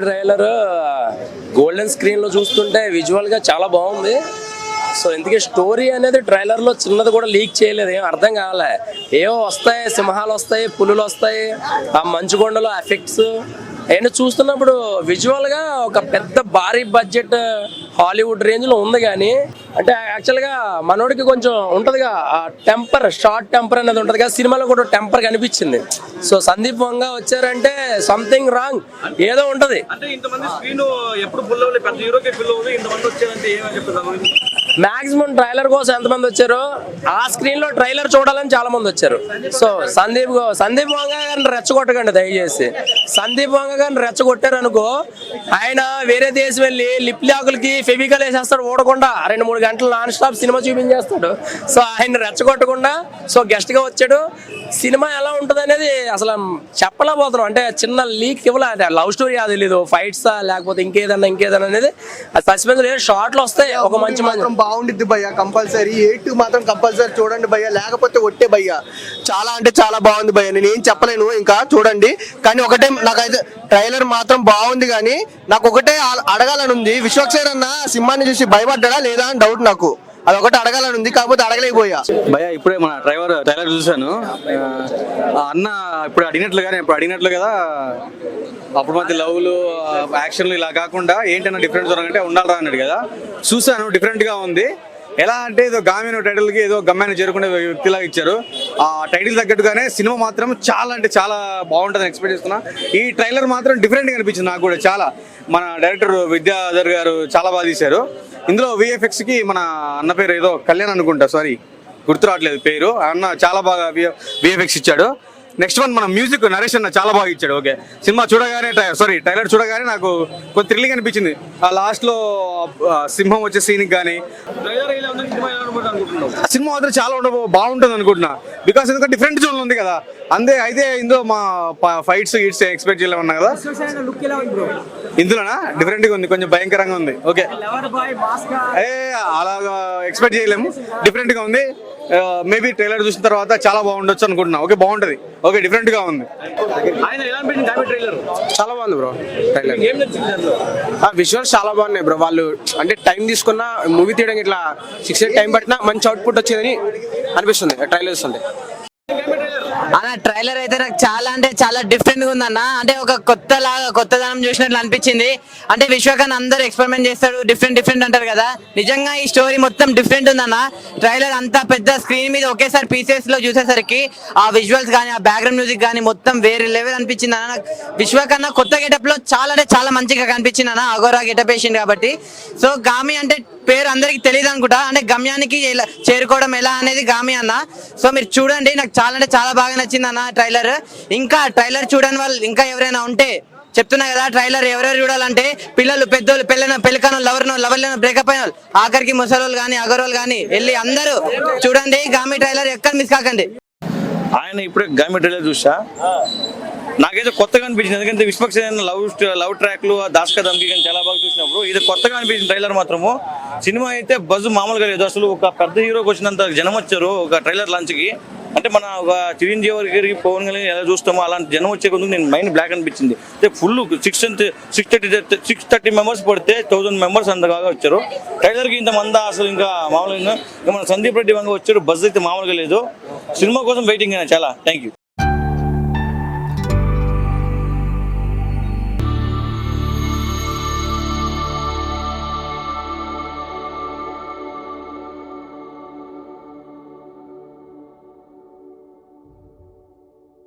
Trailer golden screen లో చూస్తుంటే visual గా చాలా బాగుంది. సో ఇందుకే స్టోరీ అనేది ట్రైలర్ లో చిన్నది కూడా లీక్ చేయలేదు, ఏం అర్థం కాలే. ఏవో వస్తాయి, సింహాలు వస్తాయి, పులులు వస్తాయి, ఆ మంచుకొండలో ఎఫెక్ట్స్ అయినా చూస్తున్నప్పుడు విజువల్ గా ఒక పెద్ద భారీ బడ్జెట్ హాలీవుడ్ రేంజ్ లో ఉంది. కానీ అంటే యాక్చువల్ గా మనోడికి కొంచెం ఉంటదిగా టెంపర్, షార్ట్ టెంపర్ అనేది ఉంటది కదా, సినిమాలో కూడా టెంపర్ కనిపించింది. సో సందీప్ వంగ వచ్చారంటే సంథింగ్ రాంగ్ ఏదో ఉంటది. మాక్సిమం ట్రైలర్ కోసం ఎంతమంది వచ్చారు, ఆ స్క్రీన్ లో ట్రైలర్ చూడాలని చాలా మంది వచ్చారు. సో సందీప్ వంగ గారిని రెచ్చగొట్టకండి దయచేసి. సందీప్ వంగ గారిని రెచ్చగొట్టారు అనుకో, ఆయన వేరే దేశం వెళ్ళి లిప్ లాకులకి ఫెవికల్ వేసేస్తాడు, ఓడకుండా 2-3 గంటలు నాన్ స్టాప్ సినిమా చూపించేస్తాడు. సో ఆయన రెచ్చగొట్టకుండా సో గెస్ట్ గా వచ్చాడు. సినిమా ఎలా ఉంటది అనేది అసలు చెప్పలేకపోతున్నాం. అంటే చిన్న లీక్ ఇవ్వలే, లవ్ స్టోరీ అది తెలీదు, ఫైట్స్ లేకపోతే ఇంకేదన్నా అనేది సస్పెన్స్ లేదు. షార్ట్లు వస్తాయి ఒక మంచి బాగుండిద్ది భయ్య, కంపల్సరీ 8 మాత్రం కంపల్సరీ చూడండి భయ్య, లేకపోతే ఒట్టే భయ్య. చాలా అంటే చాలా బాగుంది భయ్య, నేను ఏం చెప్పలేను, ఇంకా చూడండి. కానీ ఒకటే నాకైతే ట్రైలర్ మాత్రం బాగుంది. కానీ నాకు ఒకటే అడగాలని ఉంది, విశ్వక్సేన్ అన్న సింహాన్ని చూసి భయపడ్డా లేదా అని డౌట్ నాకు. అది ఒకటి అడగాలని ఉంది, కాకపోతే అడగలేకపోయా భయ్య. ఇప్పుడే మన ట్రైలర్ చూశాను, అన్న ఇప్పుడు అడిగినట్లు కదా, అప్పుడు మధ్య లవ్లు యాక్షన్లు ఇలా కాకుండా ఏంటన్నా డిఫరెంట్ అంటే ఉండాలరా అన్నాడు కదా. చూసాను, డిఫరెంట్ గా ఉంది. ఎలా అంటే ఏదో గామిన టైటిల్ కి ఏదో గమ్యాన్ని చేరుకునే వ్యక్తిలాగా ఇచ్చారు. ఆ టైటిల్ తగ్గట్టుగానే సినిమా మాత్రం చాలా అంటే చాలా బాగుంటుందని ఎక్స్పెక్ట్ చేస్తున్నా. ఈ ట్రైలర్ మాత్రం డిఫరెంట్ గా అనిపించింది నాకు కూడా చాలా. మన డైరెక్టర్ విద్యాధర్ గారు చాలా బాగా తీశారు. ఇందులో విఎఫ్ఎక్స్ కి మన అన్న పేరు ఏదో కళ్యాణ్ అనుకుంటా, సారీ గుర్తు రావట్లేదు పేరు. అన్న చాలా బాగా విఎఫ్ఎక్స్ ఇచ్చాడు. నెక్స్ట్ వన్ మన మ్యూజిక్ నరేష్ అన్న చాలా బాగా ఇచ్చాడు. ఓకే, సినిమా చూడగానే ట్రైలర్ చూడగానే నాకు కొంచెం థ్రిల్లింగ్ అనిపించింది. ఆ లాస్ట్ లో సింహం వచ్చే సీన్ కానీ సినిమా మాత్రం చాలా బాగుంటుంది అనుకుంటున్నా. బికాస్ ఎందుకంటే డిఫరెంట్ జోన్ ఉంది కదా, అయితే ఇందులో మా ఫైట్స్ ఎక్స్పెక్ట్ చేయలేమన్నా కదా. ఇందులోనా డిఫరెంట్ గా ఉంది, కొంచెం భయంకరంగా ఉంది. ఓకే, అలాగా ఎక్స్పెక్ట్ చేయలేము, డిఫరెంట్ గా ఉంది. మేబీ ట్రైలర్ చూసిన తర్వాత చాలా బాగుండొచ్చు అనుకుంటున్నా. ఓకే, బాగుంటది. ఓకే, డిఫరెంట్ గా ఉంది. చాలా బాగుంది బ్రో ట్రైలర్. విజువల్స్ చాలా బాగున్నాయి బ్రో. వాళ్ళు అంటే టైం తీసుకున్న మూవీ తీయడం ఇట్లా 6 years టైం పట్టినా మంచి అవుట్పుట్ వచ్చేదని అనిపిస్తుంది ట్రైలర్ చూస్తుంటే. అన్న ట్రైలర్ అయితే నాకు చాలా అంటే చాలా డిఫరెంట్ గా ఉంది అన్న. అంటే ఒక కొత్తదనం చూసినట్లు అనిపించింది. అంటే విశ్వకన్ అందరూ ఎక్స్పెరిమెంట్ చేస్తాడు, డిఫరెంట్ అంటారు కదా, నిజంగా ఈ స్టోరీ మొత్తం డిఫరెంట్ ఉందన్న. ట్రైలర్ అంతా పెద్ద స్క్రీన్ మీద ఒకేసారి పీసెస్ లో చూసేసరికి ఆ విజువల్స్ కానీ ఆ బ్యాక్గ్రౌండ్ మ్యూజిక్ కానీ మొత్తం వేరే లెవెల్ అనిపించింది అన్న. విశ్వకన్న కొత్త గెటప్ లో చాలా అంటే చాలా మంచిగా కనిపించింది అన్న. అఘోరా గెటప్ వేసింది కాబట్టి. సో గామి అంటే పేరు అందరికి తెలియదు అనుకుంటా, అంటే గమ్యానికి చేరుకోవడం ఎలా అనేది గామి అన్న. సో మీరు చూడండి, నాకు చాలా అంటే చాలా బాగా నచ్చింది అన్న ట్రైలర్. ఇంకా ట్రైలర్ చూడని వాళ్ళు ఇంకా ఎవరైనా ఉంటే చెప్తున్నా కదా, ట్రైలర్ ఎవరెవరు చూడాలంటే పిల్లలు, పెద్దోళ్ళు, పెళ్ళికను, లవర్లను బ్రేకప్ అయిన వాళ్ళు, ఆఖరికి ముసలోళ్ళు కానీ అగరోళ్ళు కానీ వెళ్ళి అందరూ చూడండి. గామి ట్రైలర్ ఎక్కడ మిస్ కాకండి. ఆయన ఇప్పుడే గామి ట్రైలర్ చూసా, నాకైతే కొత్తగా అనిపించింది. ఎందుకంటే విశ్వక్సేన్ లవ్ ట్రాక్లు దాస్కా దమ్కి కానీ చాలా బాగా చూసినప్పుడు ఇది కొత్తగా అనిపించింది ట్రైలర్ మాత్రము. సినిమా అయితే బజ్ మామూలుగా లేదు. అసలు ఒక పెద్ద హీరోకి వచ్చినంత జనం వచ్చారు ఒక ట్రైలర్ లాంచ్కి. అంటే మన ఒక చిరంజీవి గారికి, పవన్ కళ్యాణ్ ఎలా చూస్తామో అలాంటి జనం వచ్చే కొందుకు నేను మైండ్ బ్లాక్ అనిపించింది. అంటే ఫుల్ 630 మెంబర్స్ పడితే 1000 మెంబర్స్ అంతగా వచ్చారు ట్రైలర్కి. ఇంతమంది అసలు ఇంకా మామూలుగా మన సందీప్ రెడ్డి వంగ వచ్చారు. బజ్ అయితే మామూలుగా లేదు. సినిమా కోసం వెయిటింగ్ చాలా. Thank you.